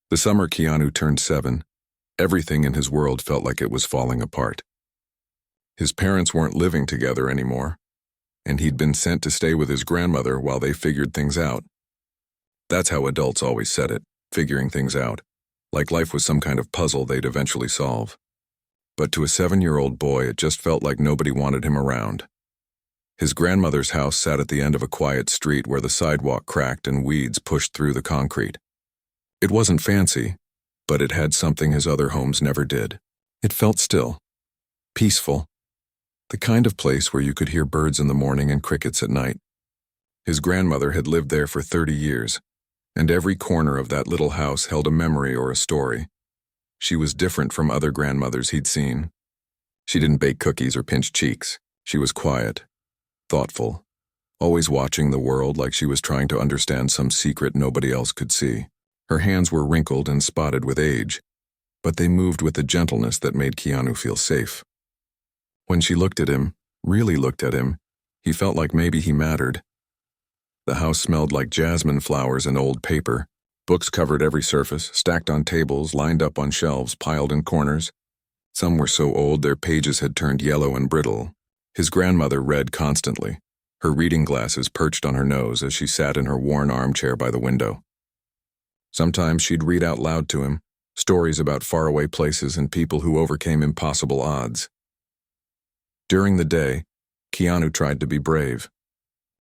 The summer Keanu turned 7, everything in his world felt like it was falling apart. His parents weren't living together anymore, and he'd been sent to stay with his grandmother while they figured things out. That's how adults always said it, figuring things out, like life was some kind of puzzle they'd eventually solve. But to a 7-year-old boy, it just felt like nobody wanted him around. His grandmother's house sat at the end of a quiet street where the sidewalk cracked and weeds pushed through the concrete. It wasn't fancy, but it had something his other homes never did. It felt still, peaceful, the kind of place where you could hear birds in the morning and crickets at night. His grandmother had lived there for 30 years, and every corner of that little house held a memory or a story. She was different from other grandmothers he'd seen. She didn't bake cookies or pinch cheeks. She was quiet, thoughtful, always watching the world like she was trying to understand some secret nobody else could see. Her hands were wrinkled and spotted with age, but they moved with a gentleness that made Keanu feel safe. When she looked at him, really looked at him, he felt like maybe he mattered. The house smelled like jasmine flowers and old paper. Books covered every surface, stacked on tables, lined up on shelves, piled in corners. Some were so old their pages had turned yellow and brittle. His grandmother read constantly, her reading glasses perched on her nose as she sat in her worn armchair by the window. Sometimes she'd read out loud to him, stories about faraway places and people who overcame impossible odds. During the day, Keanu tried to be brave.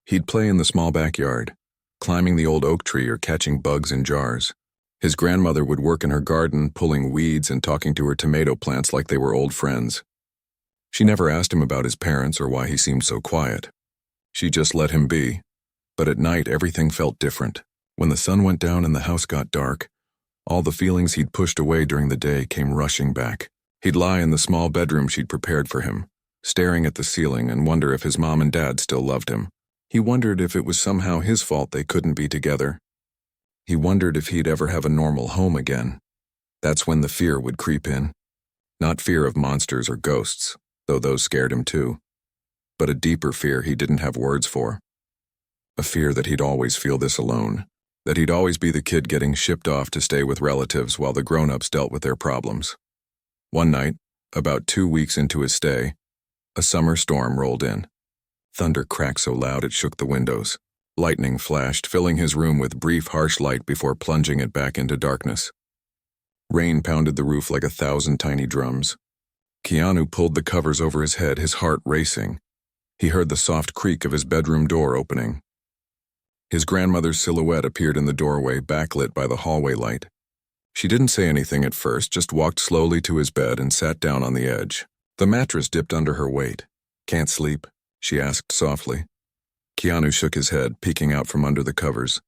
He'd play in the small backyard, climbing the old oak tree or catching bugs in jars. His grandmother would work in her garden, pulling weeds and talking to her tomato plants like they were old friends. She never asked him about his parents or why he seemed so quiet. She just let him be. But at night, everything felt different. When the sun went down and the house got dark, all the feelings he'd pushed away during the day came rushing back. He'd lie in the small bedroom she'd prepared for him, staring at the ceiling and wonder if his mom and dad still loved him. He wondered if it was somehow his fault they couldn't be together. He wondered if he'd ever have a normal home again. That's when the fear would creep in. Not fear of monsters or ghosts, though those scared him too, but a deeper fear he didn't have words for. A fear that he'd always feel this alone, that he'd always be the kid getting shipped off to stay with relatives while the grown-ups dealt with their problems. One night, about 2 weeks into his stay, a summer storm rolled in. Thunder cracked so loud it shook the windows. Lightning flashed, filling his room with brief, harsh light before plunging it back into darkness. Rain pounded the roof like 1,000 tiny drums. Keanu pulled the covers over his head, his heart racing. He heard the soft creak of his bedroom door opening. His grandmother's silhouette appeared in the doorway, backlit by the hallway light. She didn't say anything at first, just walked slowly to his bed and sat down on the edge. The mattress dipped under her weight. "Can't sleep?" she asked softly. Keanu shook his head, peeking out from under the covers.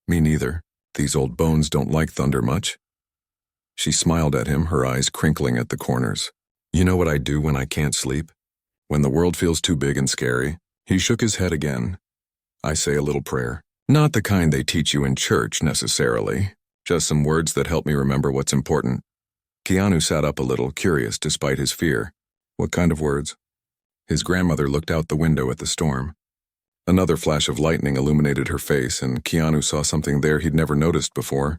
"Me neither. These old bones don't like thunder much." She smiled at him, her eyes crinkling at the corners. "You know what I do when I can't sleep? When the world feels too big and scary?" He shook his head again. "I say a little prayer. Not the kind they teach you in church, necessarily. Just some words that help me remember what's important." Keanu sat up a little, curious despite his fear. "What kind of words?" His grandmother looked out the window at the storm. Another flash of lightning illuminated her face, and Keanu saw something there he'd never noticed before.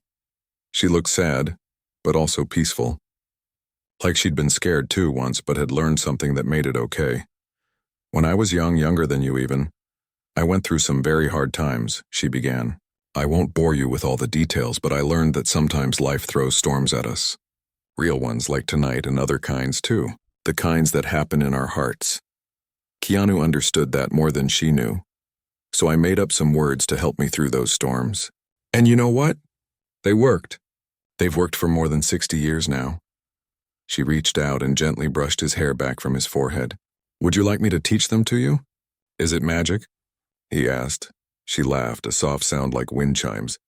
She looked sad, but also peaceful. Like she'd been scared too once, but had learned something that made it okay. "When I was young, younger than you even, I went through some very hard times," she began. "I won't bore you with all the details, but I learned that sometimes life throws storms at us. Real ones like tonight and other kinds too. The kinds that happen in our hearts." Keanu understood that more than she knew. "So I made up some words to help me through those storms. And you know what? They worked. They've worked for more than 60 years now." She reached out and gently brushed his hair back from his forehead. "Would you like me to teach them to you? Is it magic?" he asked. She laughed, a soft sound like wind chimes.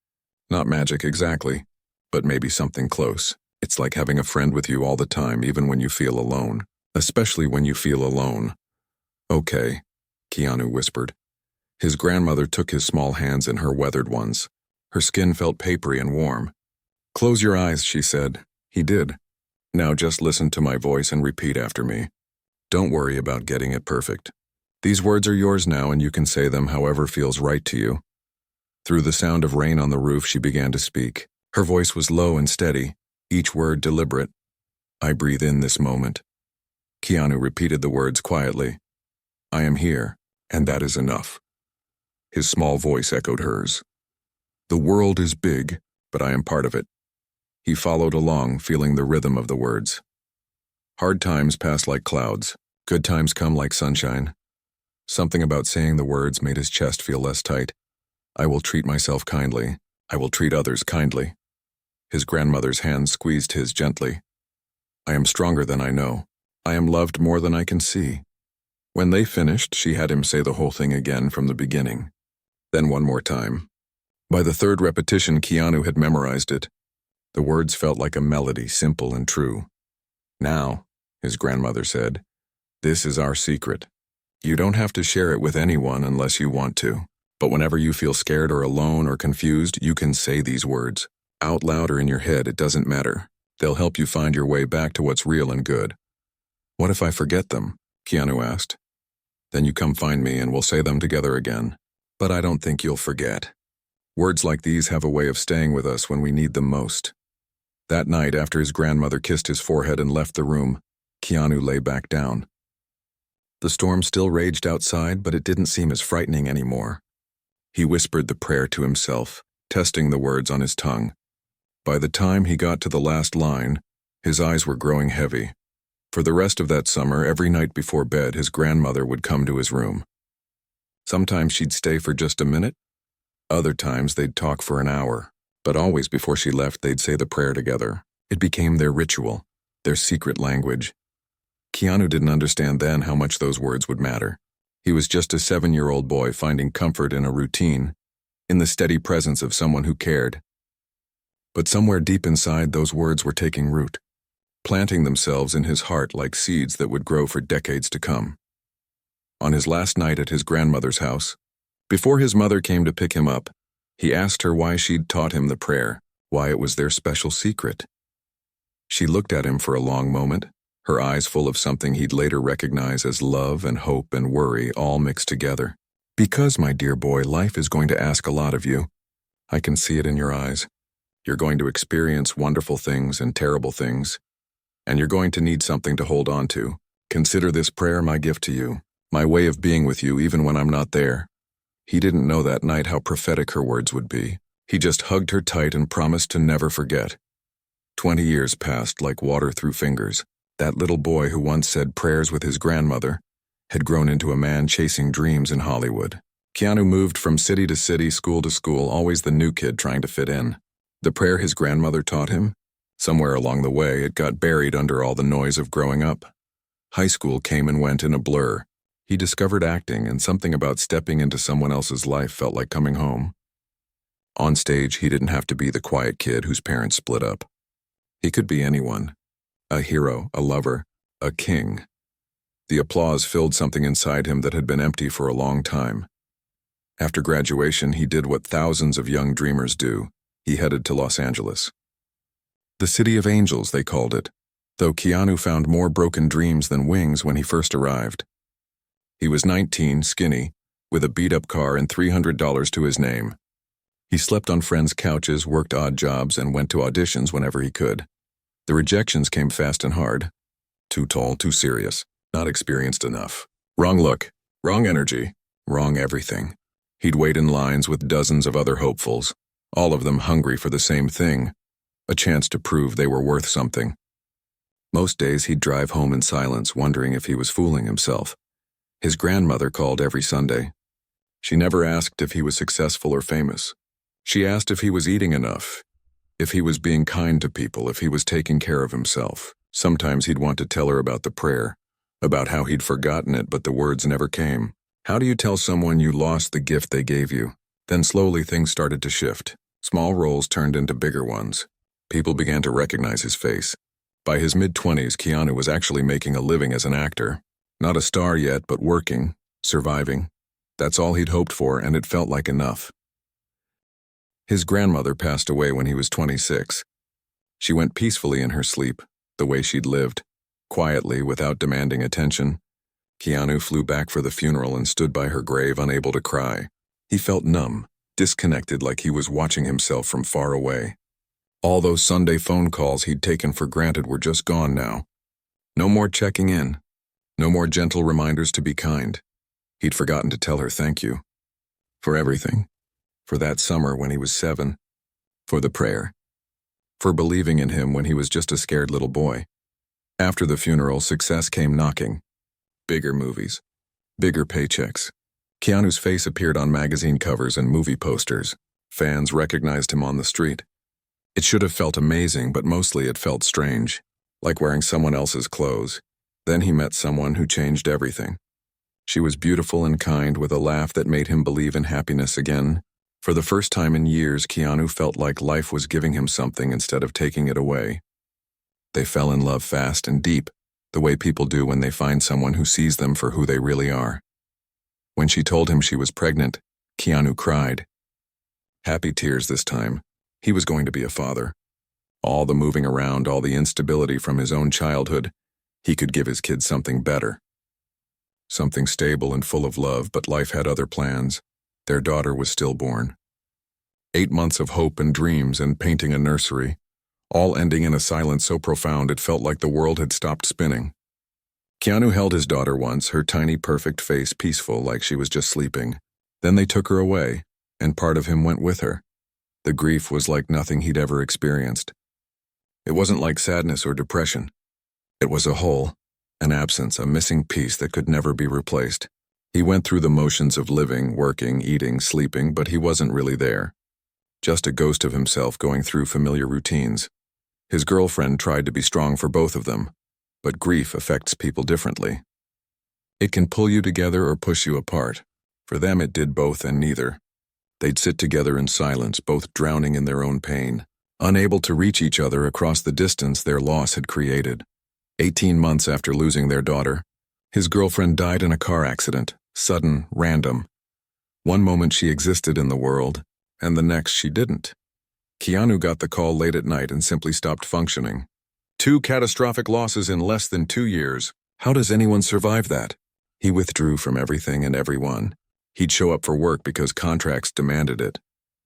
"Not magic exactly, but maybe something close. It's like having a friend with you all the time, even when you feel alone. Especially when you feel alone." "Okay," Keanu whispered. His grandmother took his small hands in her weathered ones. Her skin felt papery and warm. "Close your eyes," she said. He did. "Now just listen to my voice and repeat after me. Don't worry about getting it perfect. These words are yours now, and you can say them however feels right to you." Through the sound of rain on the roof, she began to speak. Her voice was low and steady, each word deliberate. I breathe in this moment. Keanu repeated the words quietly. I am here, and that is enough. His small voice echoed hers. The world is big, but I am part of it. He followed along, feeling the rhythm of the words. Hard times pass like clouds. Good times come like sunshine. Something about saying the words made his chest feel less tight. I will treat myself kindly. I will treat others kindly. His grandmother's hand squeezed his gently. I am stronger than I know. I am loved more than I can see. When they finished, she had him say the whole thing again from the beginning. Then one more time. By the third repetition, Keanu had memorized it. The words felt like a melody, simple and true. Now, his grandmother said, this is our secret. You don't have to share it with anyone unless you want to. But whenever you feel scared or alone or confused, you can say these words. Out loud or in your head, it doesn't matter. They'll help you find your way back to what's real and good. What if I forget them? Keanu asked. Then you come find me and we'll say them together again. But I don't think you'll forget. Words like these have a way of staying with us when we need them most. That night, after his grandmother kissed his forehead and left the room, Keanu lay back down. The storm still raged outside, but it didn't seem as frightening anymore. He whispered the prayer to himself, testing the words on his tongue. By the time he got to the last line, his eyes were growing heavy. For the rest of that summer, every night before bed, his grandmother would come to his room. Sometimes she'd stay for just a minute. Other times they'd talk for an hour. But always before she left, they'd say the prayer together. It became their ritual, their secret language. Keanu didn't understand then how much those words would matter. He was just a 7-year-old boy finding comfort in a routine, in the steady presence of someone who cared. But somewhere deep inside, those words were taking root, planting themselves in his heart like seeds that would grow for decades to come. On his last night at his grandmother's house, before his mother came to pick him up, he asked her why she'd taught him the prayer, why it was their special secret. She looked at him for a long moment, her eyes full of something he'd later recognize as love and hope and worry all mixed together. Because, my dear boy, life is going to ask a lot of you. I can see it in your eyes. You're going to experience wonderful things and terrible things, and you're going to need something to hold on to. Consider this prayer my gift to you, my way of being with you even when I'm not there. He didn't know that night how prophetic her words would be. He just hugged her tight and promised to never forget. 20 years passed like water through fingers. That little boy who once said prayers with his grandmother had grown into a man chasing dreams in Hollywood. Keanu moved from city to city, school to school, always the new kid trying to fit in. The prayer his grandmother taught him? Somewhere along the way, it got buried under all the noise of growing up. High school came and went in a blur. He discovered acting, and something about stepping into someone else's life felt like coming home. On stage, he didn't have to be the quiet kid whose parents split up. He could be anyone. A hero, a lover, a king. The applause filled something inside him that had been empty for a long time. After graduation, he did what thousands of young dreamers do. He headed to Los Angeles. The City of Angels, they called it, though Keanu found more broken dreams than wings when he first arrived. He was 19, skinny, with a beat-up car and $300 to his name. He slept on friends' couches, worked odd jobs, and went to auditions whenever he could. The rejections came fast and hard. Too tall, too serious, not experienced enough. Wrong look, wrong energy, wrong everything. He'd wait in lines with dozens of other hopefuls, all of them hungry for the same thing, a chance to prove they were worth something. Most days he'd drive home in silence, wondering if he was fooling himself. His grandmother called every Sunday. She never asked if he was successful or famous. She asked if he was eating enough, if he was being kind to people, if he was taking care of himself. Sometimes he'd want to tell her about the prayer, about how he'd forgotten it, but the words never came. How do you tell someone you lost the gift they gave you? Then slowly things started to shift. Small roles turned into bigger ones. People began to recognize his face. By his mid-20s, Keanu was actually making a living as an actor. Not a star yet, but working, surviving. That's all he'd hoped for, and it felt like enough. His grandmother passed away when he was 26. She went peacefully in her sleep, the way she'd lived, quietly, without demanding attention. Keanu flew back for the funeral and stood by her grave, unable to cry. He felt numb, disconnected, like he was watching himself from far away. All those Sunday phone calls he'd taken for granted were just gone now. No more checking in. No more gentle reminders to be kind. He'd forgotten to tell her thank you. For everything. For that summer when he was 7. For the prayer. For believing in him when he was just a scared little boy. After the funeral, success came knocking. Bigger movies. Bigger paychecks. Keanu's face appeared on magazine covers and movie posters. Fans recognized him on the street. It should have felt amazing, but mostly it felt strange, like wearing someone else's clothes. Then he met someone who changed everything. She was beautiful and kind, with a laugh that made him believe in happiness again. For the first time in years, Keanu felt like life was giving him something instead of taking it away. They fell in love fast and deep, the way people do when they find someone who sees them for who they really are. When she told him she was pregnant, Keanu cried. Happy tears this time. He was going to be a father. All the moving around, all the instability from his own childhood, he could give his kids something better. Something stable and full of love, but life had other plans. Their daughter was stillborn. 8 months of hope and dreams and painting a nursery, all ending in a silence so profound it felt like the world had stopped spinning. Keanu held his daughter once, her tiny perfect face peaceful like she was just sleeping. Then they took her away, and part of him went with her. The grief was like nothing he'd ever experienced. It wasn't like sadness or depression. It was a hole, an absence, a missing piece that could never be replaced. He went through the motions of living, working, eating, sleeping, but he wasn't really there. Just a ghost of himself going through familiar routines. His girlfriend tried to be strong for both of them, but grief affects people differently. It can pull you together or push you apart. For them it did both and neither. They'd sit together in silence, both drowning in their own pain, unable to reach each other across the distance their loss had created. 18 months after losing their daughter, his girlfriend died in a car accident, sudden, random. One moment she existed in the world, and the next she didn't. Keanu got the call late at night and simply stopped functioning. 2 catastrophic losses in less than 2 years. How does anyone survive that? He withdrew from everything and everyone. He'd show up for work because contracts demanded it.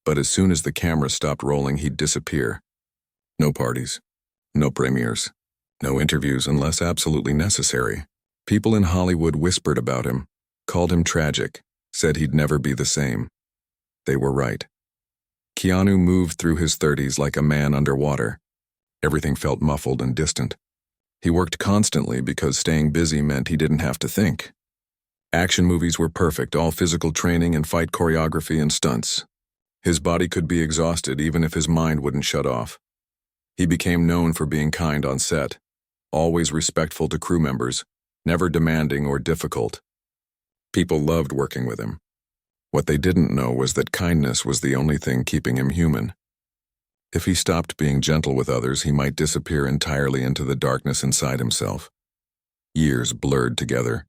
But as soon as the camera stopped rolling, he'd disappear. No parties. No premieres. No interviews unless absolutely necessary. People in Hollywood whispered about him, called him tragic, said he'd never be the same. They were right. Keanu moved through his 30s like a man underwater. Everything felt muffled and distant. He worked constantly because staying busy meant he didn't have to think. Action movies were perfect, all physical training and fight choreography and stunts. His body could be exhausted even if his mind wouldn't shut off. He became known for being kind on set, always respectful to crew members, never demanding or difficult. People loved working with him. What they didn't know was that kindness was the only thing keeping him human. If he stopped being gentle with others, he might disappear entirely into the darkness inside himself. Years blurred together.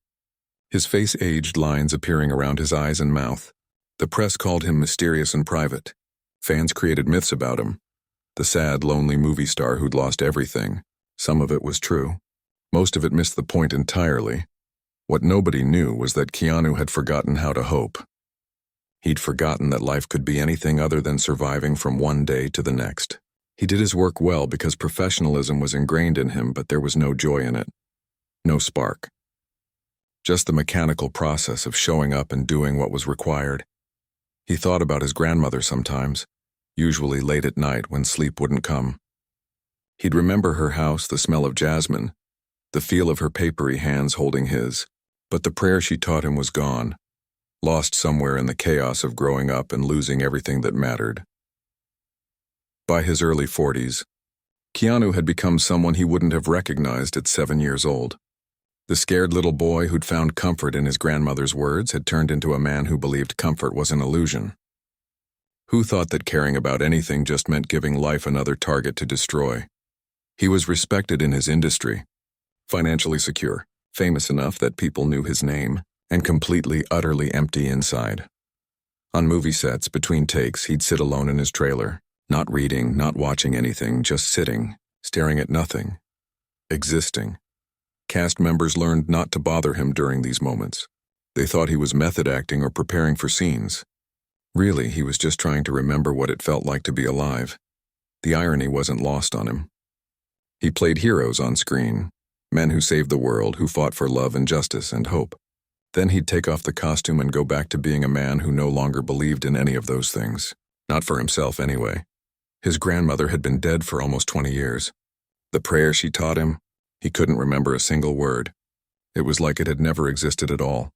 His face aged, lines appearing around his eyes and mouth. The press called him mysterious and private. Fans created myths about him. The sad, lonely movie star who'd lost everything. Some of it was true. Most of it missed the point entirely. What nobody knew was that Keanu had forgotten how to hope. He'd forgotten that life could be anything other than surviving from one day to the next. He did his work well because professionalism was ingrained in him, but there was no joy in it. No spark. Just the mechanical process of showing up and doing what was required. He thought about his grandmother sometimes, usually late at night when sleep wouldn't come. He'd remember her house, the smell of jasmine, the feel of her papery hands holding his, but the prayer she taught him was gone, lost somewhere in the chaos of growing up and losing everything that mattered. By his early 40s, Keanu had become someone he wouldn't have recognized at 7 years old. The scared little boy who'd found comfort in his grandmother's words had turned into a man who believed comfort was an illusion. Who thought that caring about anything just meant giving life another target to destroy? He was respected in his industry, financially secure, famous enough that people knew his name, and completely, utterly empty inside. On movie sets, between takes, he'd sit alone in his trailer, not reading, not watching anything, just sitting, staring at nothing, existing. Cast members learned not to bother him during these moments. They thought he was method acting or preparing for scenes. Really, he was just trying to remember what it felt like to be alive. The irony wasn't lost on him. He played heroes on screen, men who saved the world, who fought for love and justice and hope. Then he'd take off the costume and go back to being a man who no longer believed in any of those things. Not for himself, anyway. His grandmother had been dead for almost 20 years. The prayer she taught him, he couldn't remember a single word. It was like it had never existed at all.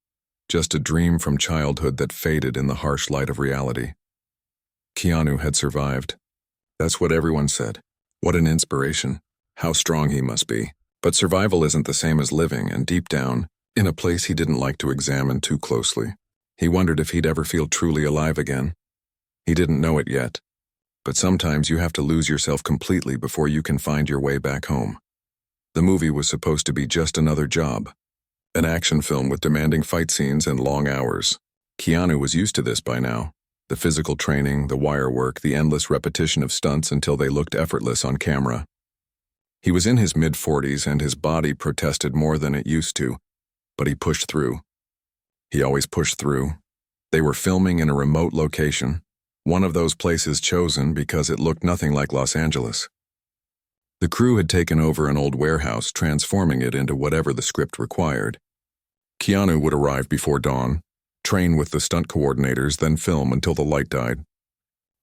Just a dream from childhood that faded in the harsh light of reality. Keanu had survived. That's what everyone said. What an inspiration. How strong he must be. But survival isn't the same as living, and deep down, in a place he didn't like to examine too closely, he wondered if he'd ever feel truly alive again. He didn't know it yet. But sometimes you have to lose yourself completely before you can find your way back home. The movie was supposed to be just another job. An action film with demanding fight scenes and long hours. Keanu was used to this by now. The physical training, the wire work, the endless repetition of stunts until they looked effortless on camera. He was in his mid-40s and his body protested more than it used to, but he pushed through. He always pushed through. They were filming in a remote location, one of those places chosen because it looked nothing like Los Angeles. The crew had taken over an old warehouse, transforming it into whatever the script required. Keanu would arrive before dawn, train with the stunt coordinators, then film until the light died.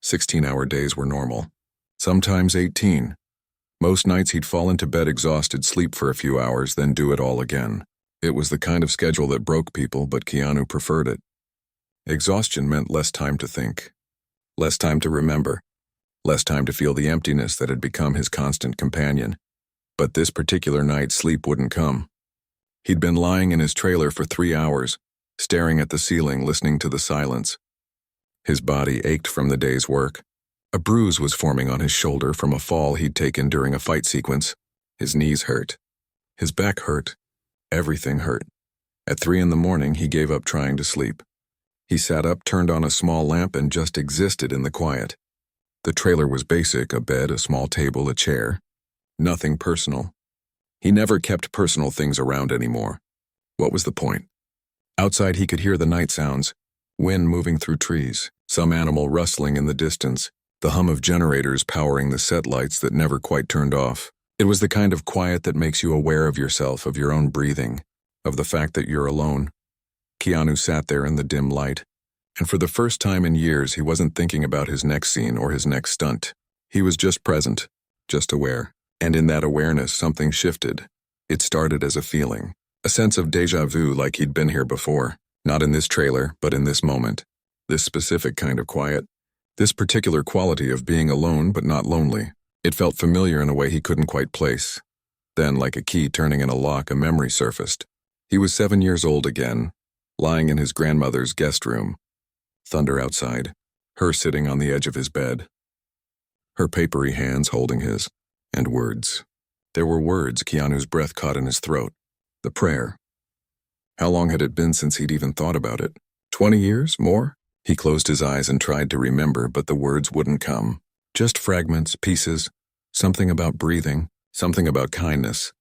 16-hour days were normal. Sometimes 18. Most nights he'd fall into bed exhausted, sleep for a few hours, then do it all again. It was the kind of schedule that broke people, but Keanu preferred it. Exhaustion meant less time to think. Less time to remember. Less time to feel the emptiness that had become his constant companion. But this particular night, sleep wouldn't come. He'd been lying in his trailer for 3 hours, staring at the ceiling, listening to the silence. His body ached from the day's work. A bruise was forming on his shoulder from a fall he'd taken during a fight sequence. His knees hurt. His back hurt. Everything hurt. At 3 a.m, he gave up trying to sleep. He sat up, turned on a small lamp, and just existed in the quiet. The trailer was basic: a bed, a small table, a chair. Nothing personal. He never kept personal things around anymore. What was the point? Outside he could hear the night sounds, wind moving through trees, some animal rustling in the distance, the hum of generators powering the set lights that never quite turned off. It was the kind of quiet that makes you aware of yourself, of your own breathing, of the fact that you're alone. Keanu sat there in the dim light, and for the first time in years he wasn't thinking about his next scene or his next stunt. He was just present, just aware. And in that awareness something shifted. It started as a feeling, a sense of déjà vu, like he'd been here before. Not in this trailer, but in this moment. This specific kind of quiet. This particular quality of being alone but not lonely. It felt familiar in a way he couldn't quite place. Then, like a key turning in a lock, a memory surfaced. He was 7 years old again, lying in his grandmother's guest room. Thunder outside, her sitting on the edge of his bed. Her papery hands holding his, and words. There were words. Keanu's breath caught in his throat. The prayer. How long had it been since he'd even thought about it? 20 years? More? He closed his eyes and tried to remember, but the words wouldn't come. Just fragments, pieces, something about breathing, something about kindness.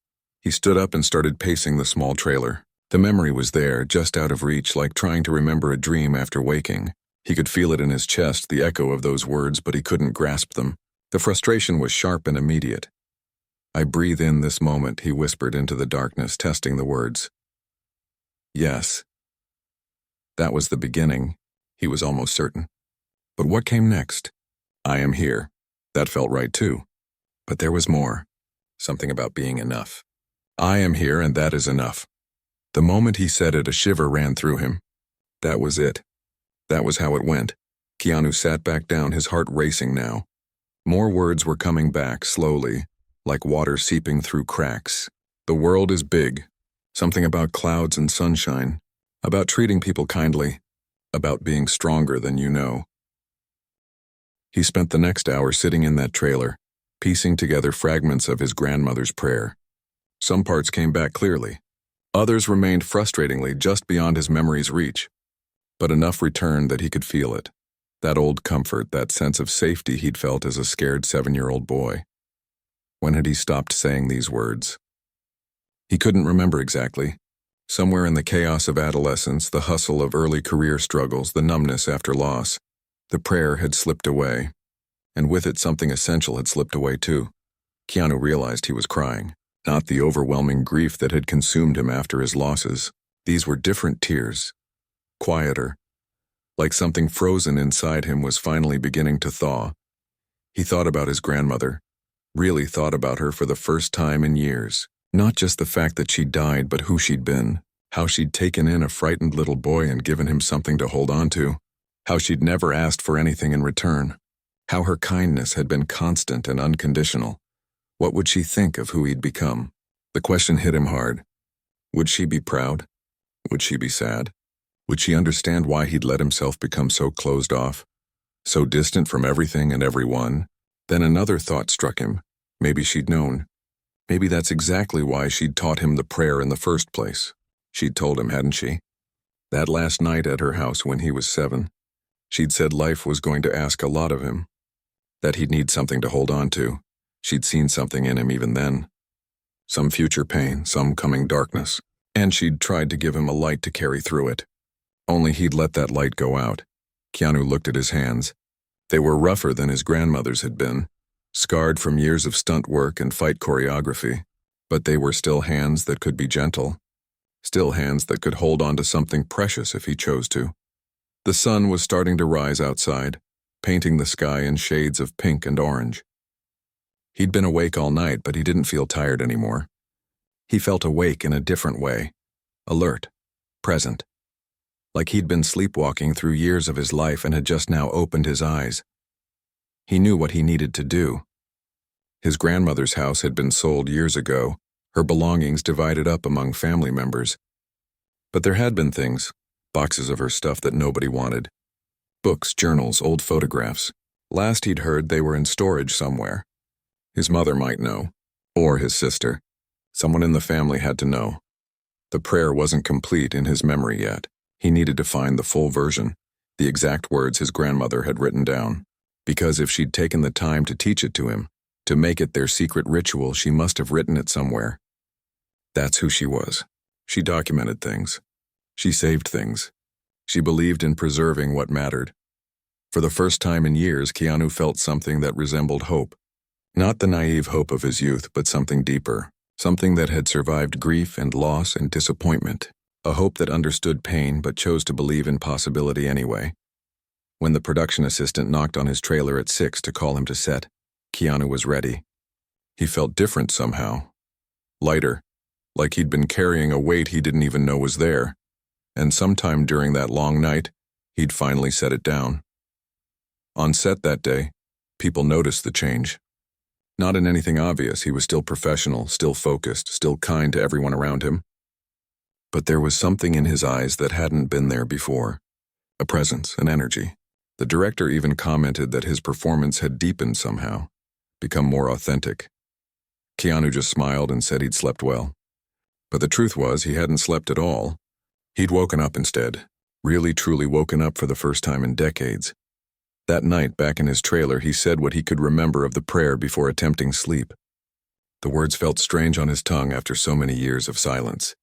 He stood up and started pacing the small trailer. The memory was there, just out of reach, like trying to remember a dream after waking. He could feel it in his chest, the echo of those words, but he couldn't grasp them. The frustration was sharp and immediate. I breathe in this moment, he whispered into the darkness, testing the words. Yes. That was the beginning, he was almost certain. But what came next? I am here. That felt right too. But there was more. Something about being enough. I am here, and that is enough. The moment he said it, a shiver ran through him. That was it. That was how it went. Keanu sat back down, his heart racing now. More words were coming back, slowly, like water seeping through cracks. The world is big. Something about clouds and sunshine. About treating people kindly. About being stronger than you know. He spent the next hour sitting in that trailer, piecing together fragments of his grandmother's prayer. Some parts came back clearly. Others remained frustratingly just beyond his memory's reach. But enough returned that he could feel it. That old comfort, that sense of safety he'd felt as a scared 7-year-old boy. When had he stopped saying these words? He couldn't remember exactly. Somewhere in the chaos of adolescence, the hustle of early career struggles, the numbness after loss, the prayer had slipped away. and with it something essential had slipped away too. Keanu realized he was crying, not the overwhelming grief that had consumed him after his losses. These were different tears, quieter, like something frozen inside him was finally beginning to thaw. He thought about his grandmother, really thought about her for the first time in years. Not just the fact that she died, but who she'd been, how she'd taken in a frightened little boy and given him something to hold on to, how she'd never asked for anything in return, how her kindness had been constant and unconditional. What would she think of who he'd become? The question hit him hard. Would she be proud? Would she be sad? Would she understand why he'd let himself become so closed off, so distant from everything and everyone? Then another thought struck him. Maybe she'd known. Maybe that's exactly why she'd taught him the prayer in the first place. She'd told him, hadn't she? That last night at her house when he was 7, she'd said life was going to ask a lot of him, that he'd need something to hold on to. She'd seen something in him even then. Some future pain, some coming darkness, and she'd tried to give him a light to carry through it. Only he'd let that light go out. Keanu looked at his hands. They were rougher than his grandmother's had been, scarred from years of stunt work and fight choreography, but they were still hands that could be gentle, still hands that could hold on to something precious if he chose to. The sun was starting to rise outside, painting the sky in shades of pink and orange. He'd been awake all night, but he didn't feel tired anymore. He felt awake in a different way, alert, present, like he'd been sleepwalking through years of his life and had just now opened his eyes. He knew what he needed to do. His grandmother's house had been sold years ago, her belongings divided up among family members. But there had been things, boxes of her stuff that nobody wanted. Books, journals, old photographs. Last he'd heard they were in storage somewhere. His mother might know, or his sister. Someone in the family had to know. The prayer wasn't complete in his memory yet. He needed to find the full version, the exact words his grandmother had written down. Because if she'd taken the time to teach it to him, to make it their secret ritual, she must have written it somewhere. That's who she was. She documented things. She saved things. She believed in preserving what mattered. For the first time in years, Keanu felt something that resembled hope. Not the naive hope of his youth, but something deeper, something that had survived grief and loss and disappointment. A hope that understood pain but chose to believe in possibility anyway. When the production assistant knocked on his trailer at 6 to call him to set, Keanu was ready. He felt different somehow. Lighter, like he'd been carrying a weight he didn't even know was there. And sometime during that long night, he'd finally set it down. On set that day, people noticed the change. Not in anything obvious, he was still professional, still focused, still kind to everyone around him. But there was something in his eyes that hadn't been there before. A presence, an energy. The director even commented that his performance had deepened somehow, become more authentic. Keanu just smiled and said he'd slept well. But the truth was, he hadn't slept at all. He'd woken up instead, really truly woken up for the first time in decades. That night, back in his trailer, he said what he could remember of the prayer before attempting sleep. The words felt strange on his tongue after so many years of silence.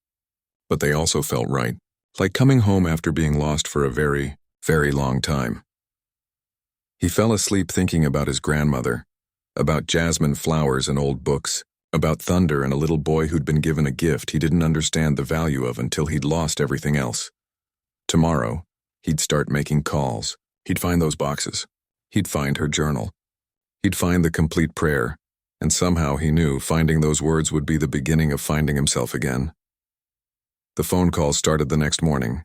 But they also felt right, like coming home after being lost for a very, very long time. He fell asleep thinking about his grandmother, about jasmine flowers and old books, about thunder and a little boy who'd been given a gift he didn't understand the value of until he'd lost everything else. Tomorrow, he'd start making calls. He'd find those boxes. He'd find her journal. He'd find the complete prayer, and somehow he knew finding those words would be the beginning of finding himself again. The phone calls started the next morning.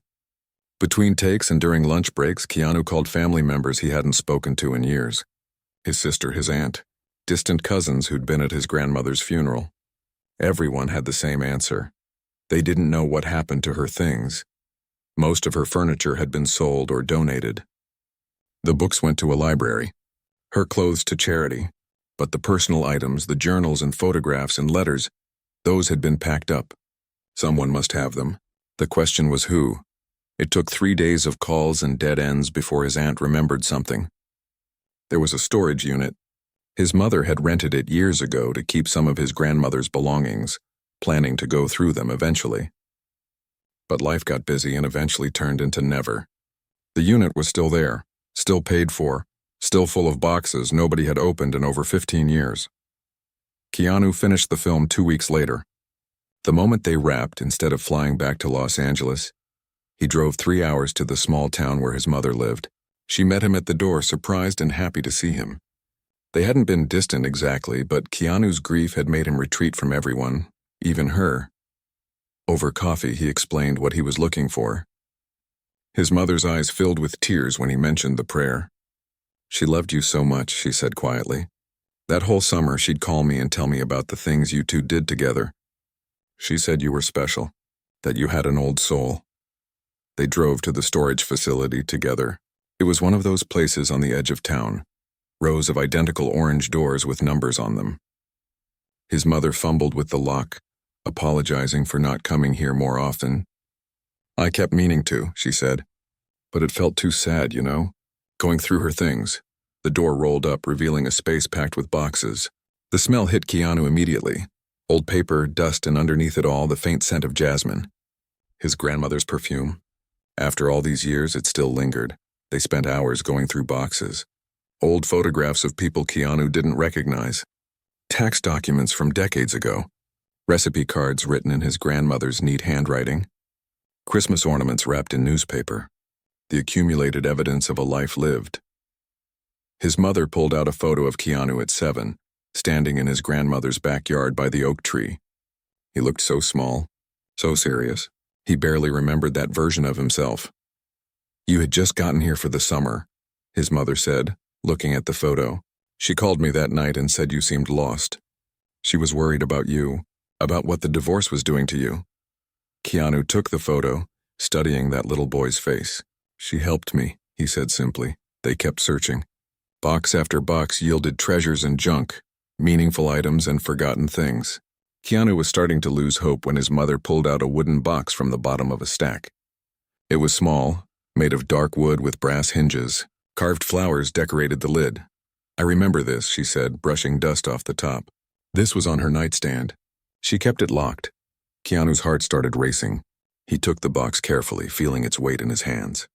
Between takes and during lunch breaks, Keanu called family members he hadn't spoken to in years. His sister, his aunt, distant cousins who'd been at his grandmother's funeral. Everyone had the same answer. They didn't know what happened to her things. Most of her furniture had been sold or donated. The books went to a library, her clothes to charity, but the personal items, the journals and photographs and letters, those had been packed up. Someone must have them. The question was who. It took 3 days of calls and dead ends before his aunt remembered something. There was a storage unit. His mother had rented it years ago to keep some of his grandmother's belongings, planning to go through them eventually. But life got busy and eventually turned into never. The unit was still there, still paid for, still full of boxes nobody had opened in over 15 years. Keanu finished the film 2 weeks later. The moment they wrapped, instead of flying back to Los Angeles, he drove 3 hours to the small town where his mother lived. She met him at the door, surprised and happy to see him. They hadn't been distant exactly, but Keanu's grief had made him retreat from everyone, even her. Over coffee, he explained what he was looking for. His mother's eyes filled with tears when he mentioned the prayer. "She loved you so much," she said quietly. "That whole summer she'd call me and tell me about the things you two did together. She said you were special, that you had an old soul." They drove to the storage facility together. It was one of those places on the edge of town, rows of identical orange doors with numbers on them. His mother fumbled with the lock, apologizing for not coming here more often. "I kept meaning to," she said, "but it felt too sad, you know?" Going through her things, the door rolled up, revealing a space packed with boxes. The smell hit Keanu immediately. Old paper, dust, and underneath it all, the faint scent of jasmine. His grandmother's perfume. After all these years, it still lingered. They spent hours going through boxes. Old photographs of people Keanu didn't recognize. Tax documents from decades ago. Recipe cards written in his grandmother's neat handwriting. Christmas ornaments wrapped in newspaper. The accumulated evidence of a life lived. His mother pulled out a photo of Keanu at 7, standing in his grandmother's backyard by the oak tree. He looked so small, so serious. He barely remembered that version of himself. "You had just gotten here for the summer," his mother said, looking at the photo. "She called me that night and said you seemed lost. She was worried about you, about what the divorce was doing to you." Keanu took the photo, studying that little boy's face. "She helped me," he said simply. They kept searching. Box after box yielded treasures and junk, meaningful items and forgotten things. Keanu was starting to lose hope when his mother pulled out a wooden box from the bottom of a stack. It was small, made of dark wood with brass hinges. Carved flowers decorated the lid. "I remember this," she said, brushing dust off the top. This was on her nightstand. She kept it locked. Keanu's heart started racing. He took the box carefully, feeling its weight in his hands.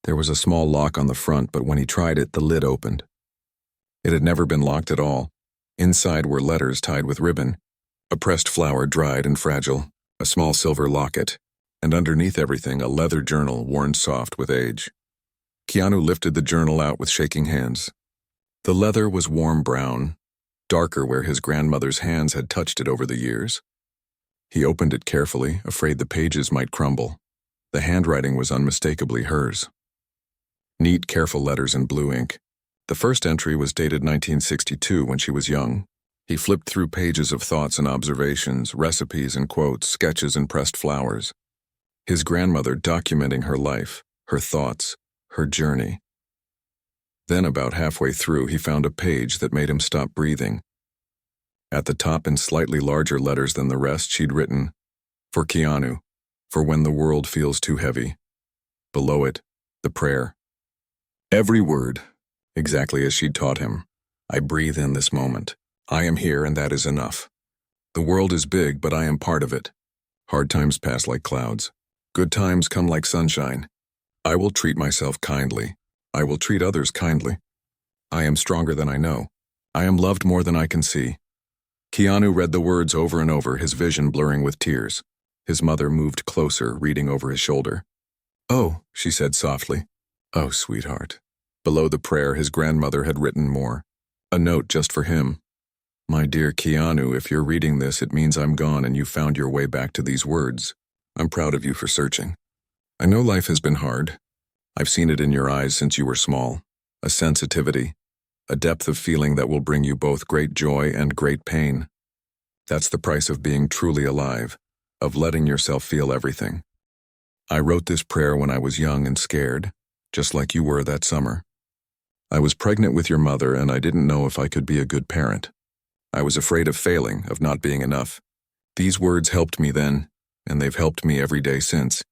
There was a small lock on the front, but when he tried it, the lid opened. It had never been locked at all. Inside were letters tied with ribbon, a pressed flower dried and fragile, a small silver locket, and underneath everything a leather journal worn soft with age. Keanu lifted the journal out with shaking hands. The leather was warm brown, darker where his grandmother's hands had touched it over the years. He opened it carefully, afraid the pages might crumble. The handwriting was unmistakably hers. Neat, careful letters in blue ink. The first entry was dated 1962 when she was young. He flipped through pages of thoughts and observations, recipes and quotes, sketches and pressed flowers. His grandmother documenting her life, her thoughts, her journey. Then about halfway through, he found a page that made him stop breathing. At the top, in slightly larger letters than the rest, she'd written, "For Keanu, for when the world feels too heavy." Below it, the prayer. Every word, exactly as she'd taught him. "I breathe in this moment. I am here and that is enough. The world is big, but I am part of it. Hard times pass like clouds. Good times come like sunshine. I will treat myself kindly. I will treat others kindly. I am stronger than I know. I am loved more than I can see." Keanu read the words over and over, his vision blurring with tears. His mother moved closer, reading over his shoulder. "Oh," she said softly. "Oh, sweetheart." Below the prayer, his grandmother had written more. A note just for him. "My dear Keanu, if you're reading this, it means I'm gone and you found your way back to these words. I'm proud of you for searching. I know life has been hard. I've seen it in your eyes since you were small. A sensitivity, a depth of feeling that will bring you both great joy and great pain. That's the price of being truly alive, of letting yourself feel everything. I wrote this prayer when I was young and scared, just like you were that summer. I was pregnant with your mother and I didn't know if I could be a good parent. I was afraid of failing, of not being enough. These words helped me then, and they've helped me every day since.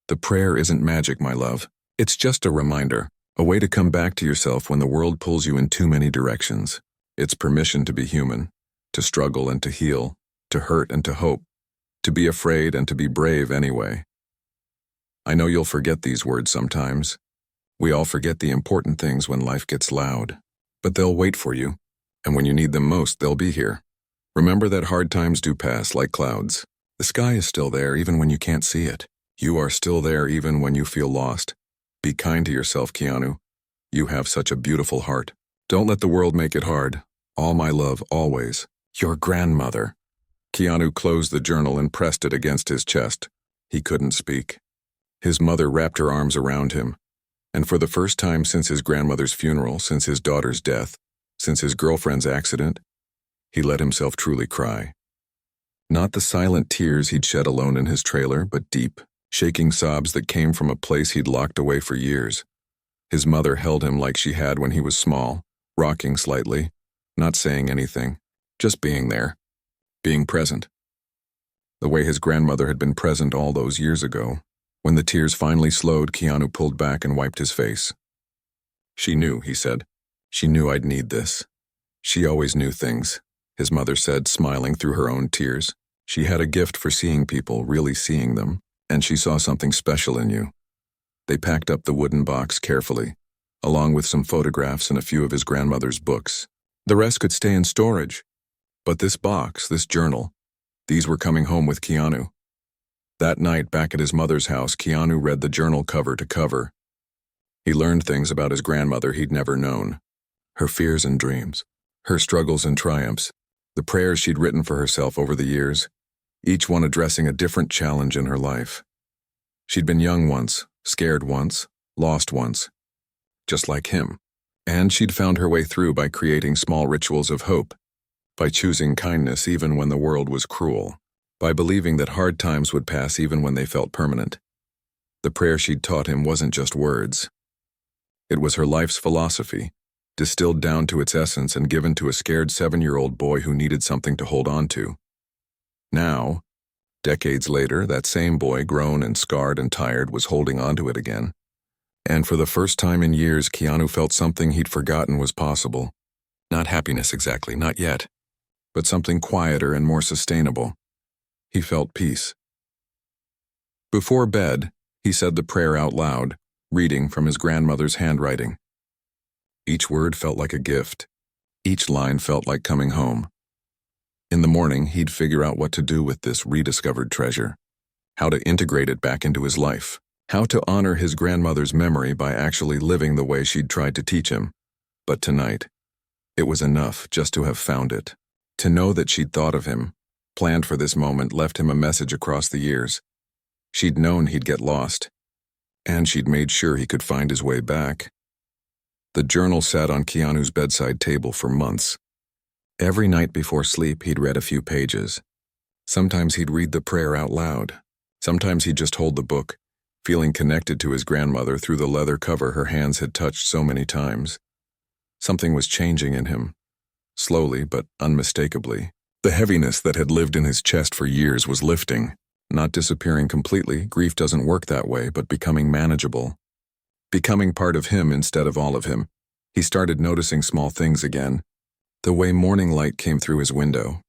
The prayer isn't magic, my love. It's just a reminder, a way to come back to yourself when the world pulls you in too many directions. It's permission to be human, to struggle and to heal, to hurt and to hope, to be afraid and to be brave anyway. I know you'll forget these words sometimes. We all forget the important things when life gets loud. But they'll wait for you, and when you need them most, they'll be here. Remember that hard times do pass like clouds. The sky is still there even when you can't see it. You are still there even when you feel lost. Be kind to yourself, Keanu. You have such a beautiful heart. Don't let the world make it hard. All my love, always. Your grandmother. Keanu closed the journal and pressed it against his chest. He couldn't speak. His mother wrapped her arms around him, and for the first time since his grandmother's funeral, since his daughter's death, since his girlfriend's accident, he let himself truly cry. Not the silent tears he'd shed alone in his trailer, but deep, shaking sobs that came from a place he'd locked away for years. His mother held him like she had when he was small, rocking slightly, not saying anything, just being there, being present. The way his grandmother had been present all those years ago. When the tears finally slowed, Keanu pulled back and wiped his face. She knew, he said. She knew I'd need this. She always knew things, his mother said, smiling through her own tears. She had a gift for seeing people, really seeing them, and she saw something special in you. They packed up the wooden box carefully, along with some photographs and a few of his grandmother's books. The rest could stay in storage. But this box, this journal, these were coming home with Keanu. That night, back at his mother's house, Keanu read the journal cover to cover. He learned things about his grandmother he'd never known. Her fears and dreams, her struggles and triumphs, the prayers she'd written for herself over the years, each one addressing a different challenge in her life. She'd been young once, scared once, lost once, just like him. And she'd found her way through by creating small rituals of hope, by choosing kindness even when the world was cruel, by believing that hard times would pass even when they felt permanent. The prayer she'd taught him wasn't just words. It was her life's philosophy, distilled down to its essence and given to a scared 7-year-old boy who needed something to hold on to. Now, decades later, that same boy, grown and scarred and tired, was holding on to it again. And for the first time in years, Keanu felt something he'd forgotten was possible. Not happiness exactly, not yet, but something quieter and more sustainable. He felt peace. Before bed, he said the prayer out loud, reading from his grandmother's handwriting. Each word felt like a gift. Each line felt like coming home. In the morning, he'd figure out what to do with this rediscovered treasure, how to integrate it back into his life, how to honor his grandmother's memory by actually living the way she'd tried to teach him. But tonight, it was enough just to have found it, to know that she'd thought of him, planned for this moment, left him a message across the years. She'd known he'd get lost, and she'd made sure he could find his way back. The journal sat on Keanu's bedside table for months. Every night before sleep, he'd read a few pages. Sometimes he'd read the prayer out loud. Sometimes he'd just hold the book, feeling connected to his grandmother through the leather cover her hands had touched so many times. Something was changing in him, slowly but unmistakably. The heaviness that had lived in his chest for years was lifting, not disappearing completely. Grief doesn't work that way, but becoming manageable. Becoming part of him instead of all of him. He started noticing small things again. The way morning light came through his window.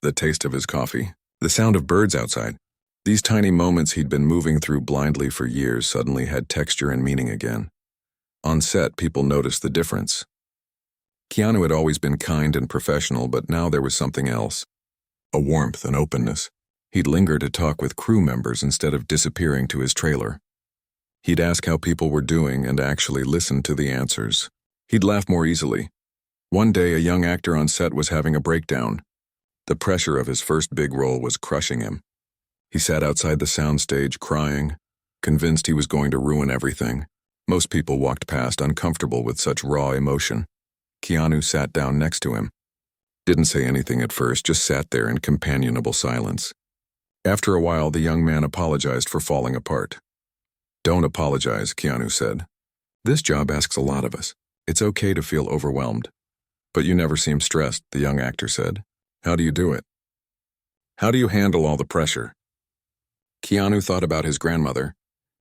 The taste of his coffee. The sound of birds outside. These tiny moments he'd been moving through blindly for years suddenly had texture and meaning again. On set, people noticed the difference. Keanu had always been kind and professional, but now there was something else. A warmth and openness. He'd linger to talk with crew members instead of disappearing to his trailer. He'd ask how people were doing and actually listen to the answers. He'd laugh more easily. One day, a young actor on set was having a breakdown. The pressure of his first big role was crushing him. He sat outside the soundstage crying, convinced he was going to ruin everything. Most people walked past uncomfortable with such raw emotion. Keanu sat down next to him. Didn't say anything at first, just sat there in companionable silence. After a while, the young man apologized for falling apart. "Don't apologize," Keanu said. "This job asks a lot of us. It's okay to feel overwhelmed." "But you never seem stressed," the young actor said. "How do you do it? How do you handle all the pressure?" Keanu thought about his grandmother,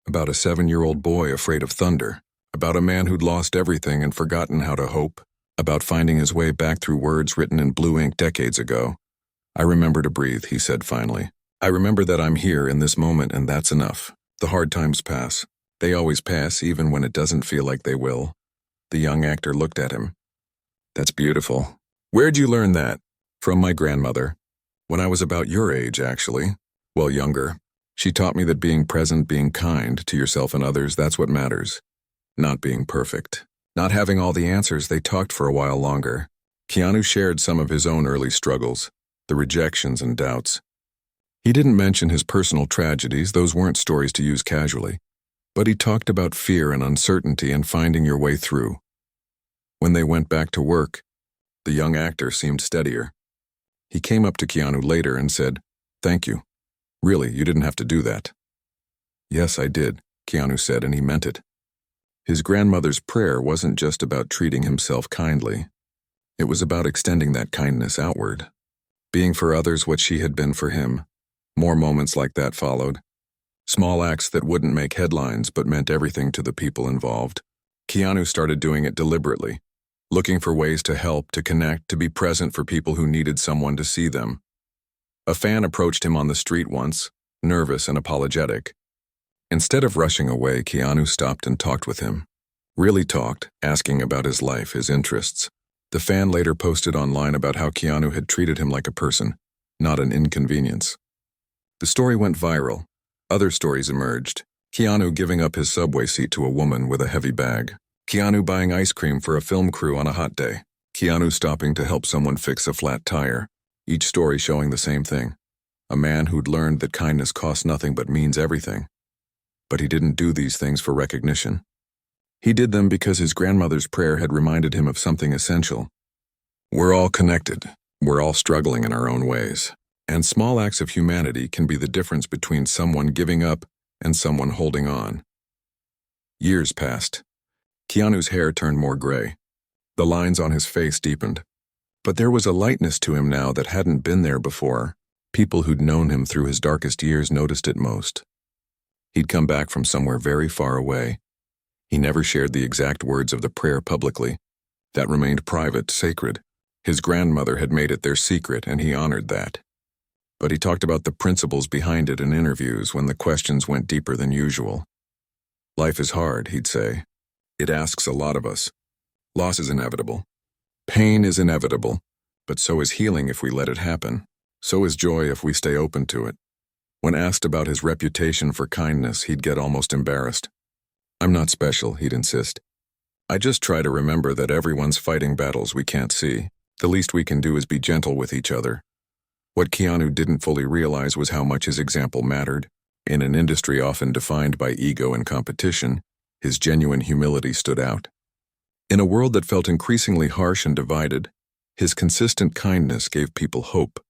about a 7-year-old boy afraid of thunder, about a man who'd lost everything and forgotten how to hope, about finding his way back through words written in blue ink decades ago. "I remember to breathe," he said finally. "I remember that I'm here in this moment, and that's enough. The hard times pass. They always pass even when it doesn't feel like they will. The young actor looked at him. That's beautiful. Where'd you learn that? From my grandmother. When I was about your age, actually. Well, younger. She taught me that being present, being kind to yourself and others, that's what matters. Not being perfect. Not having all the answers. They talked for a while longer. Keanu shared some of his own early struggles, the rejections and doubts. He didn't mention his personal tragedies, those weren't stories to use casually. But he talked about fear and uncertainty and finding your way through. When they went back to work, the young actor seemed steadier. He came up to Keanu later and said, "Thank you. Really, you didn't have to do that." "Yes, I did," Keanu said, and he meant it. His grandmother's prayer wasn't just about treating himself kindly. It was about extending that kindness outward, being for others what she had been for him. More moments like that followed. Small acts that wouldn't make headlines but meant everything to the people involved. Keanu started doing it deliberately, looking for ways to help, to connect, to be present for people who needed someone to see them. A fan approached him on the street once, nervous and apologetic. Instead of rushing away, Keanu stopped and talked with him. Really talked, asking about his life, his interests. The fan later posted online about how Keanu had treated him like a person, not an inconvenience. The story went viral. Other stories emerged. Keanu giving up his subway seat to a woman with a heavy bag. Keanu buying ice cream for a film crew on a hot day. Keanu stopping to help someone fix a flat tire. Each story showing the same thing. A man who'd learned that kindness costs nothing but means everything. But he didn't do these things for recognition. He did them because his grandmother's prayer had reminded him of something essential. We're all connected. We're all struggling in our own ways. And small acts of humanity can be the difference between someone giving up and someone holding on. Years passed. Keanu's hair turned more gray. The lines on his face deepened. But there was a lightness to him now that hadn't been there before. People who'd known him through his darkest years noticed it most. He'd come back from somewhere very far away. He never shared the exact words of the prayer publicly. That remained private, sacred. His grandmother had made it their secret, and he honored that. But he talked about the principles behind it in interviews when the questions went deeper than usual. Life is hard, he'd say. It asks a lot of us. Loss is inevitable. Pain is inevitable, but so is healing if we let it happen. So is joy if we stay open to it. When asked about his reputation for kindness, he'd get almost embarrassed. I'm not special, he'd insist. I just try to remember that everyone's fighting battles we can't see. The least we can do is be gentle with each other. What Keanu didn't fully realize was how much his example mattered. In an industry often defined by ego and competition, his genuine humility stood out. In a world that felt increasingly harsh and divided, his consistent kindness gave people hope.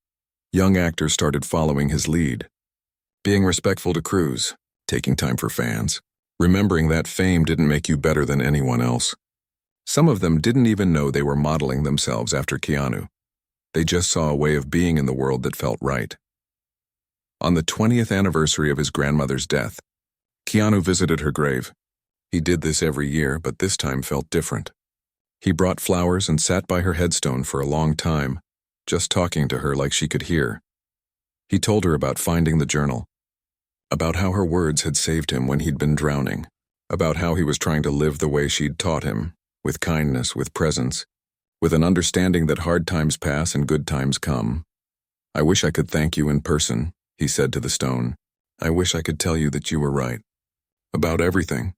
Young actors started following his lead. Being respectful to crews, taking time for fans, remembering that fame didn't make you better than anyone else. Some of them didn't even know they were modeling themselves after Keanu. They just saw a way of being in the world that felt right. On the 20th anniversary of his grandmother's death, Keanu visited her grave. He did this every year, but this time felt different. He brought flowers and sat by her headstone for a long time, just talking to her like she could hear. He told her about finding the journal, about how her words had saved him when he'd been drowning, about how he was trying to live the way she'd taught him, with kindness, with presence, with an understanding that hard times pass and good times come. I wish I could thank you in person, he said to the stone. I wish I could tell you that you were right. About everything.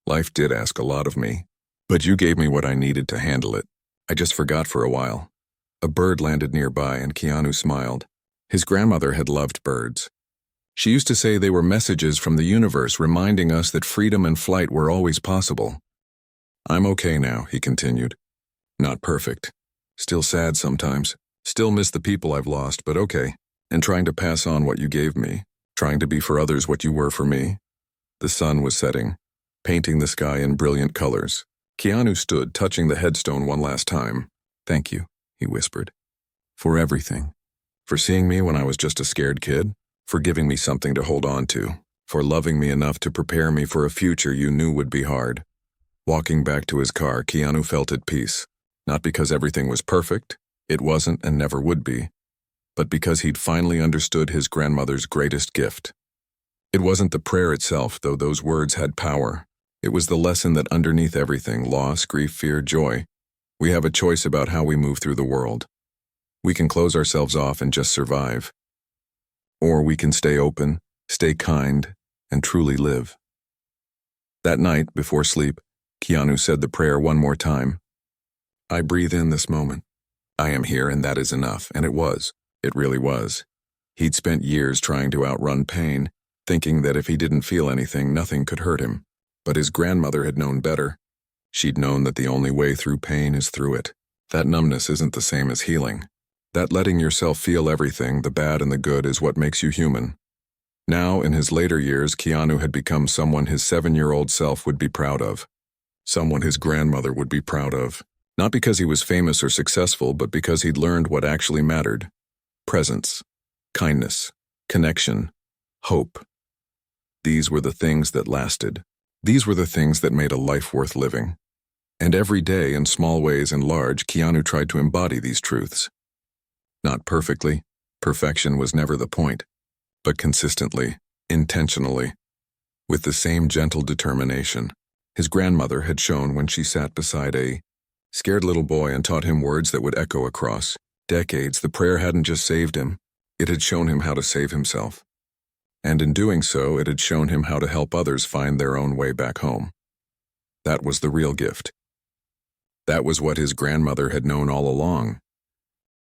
Life did ask a lot of me, but you gave me what I needed to handle it. I just forgot for a while. A bird landed nearby and Keanu smiled. His grandmother had loved birds. She used to say they were messages from the universe reminding us that freedom and flight were always possible. I'm okay now, he continued. Not perfect. Still sad sometimes. Still miss the people I've lost, but okay. And trying to pass on what you gave me. Trying to be for others what you were for me. The sun was setting, painting the sky in brilliant colors. Keanu stood, touching the headstone one last time. Thank you, he whispered. For everything. For seeing me when I was just a scared kid. For giving me something to hold on to. For loving me enough to prepare me for a future you knew would be hard. Walking back to his car, Keanu felt at peace. Not because everything was perfect. It wasn't and never would be. But because he'd finally understood his grandmother's greatest gift. It wasn't the prayer itself, though those words had power. It was the lesson that underneath everything, loss, grief, fear, joy, we have a choice about how we move through the world. We can close ourselves off and just survive. Or we can stay open, stay kind, and truly live. That night, before sleep, Keanu said the prayer one more time. I breathe in this moment. I am here and that is enough, and it was. It really was. He'd spent years trying to outrun pain, thinking that if he didn't feel anything, nothing could hurt him. But his grandmother had known better. She'd known that the only way through pain is through it. That numbness isn't the same as healing. That letting yourself feel everything, the bad and the good, is what makes you human. Now, in his later years, Keanu had become someone his 7-year-old self would be proud of. Someone his grandmother would be proud of. Not because he was famous or successful, but because he'd learned what actually mattered. Presence, kindness, connection, hope. These were the things that lasted. These were the things that made a life worth living. And every day, in small ways and large, Keanu tried to embody these truths. Not perfectly. Perfection was never the point. But consistently, intentionally, with the same gentle determination his grandmother had shown when she sat beside a scared little boy and taught him words that would echo across decades. The prayer hadn't just saved him, it had shown him how to save himself. And in doing so, it had shown him how to help others find their own way back home. That was the real gift. That was what his grandmother had known all along.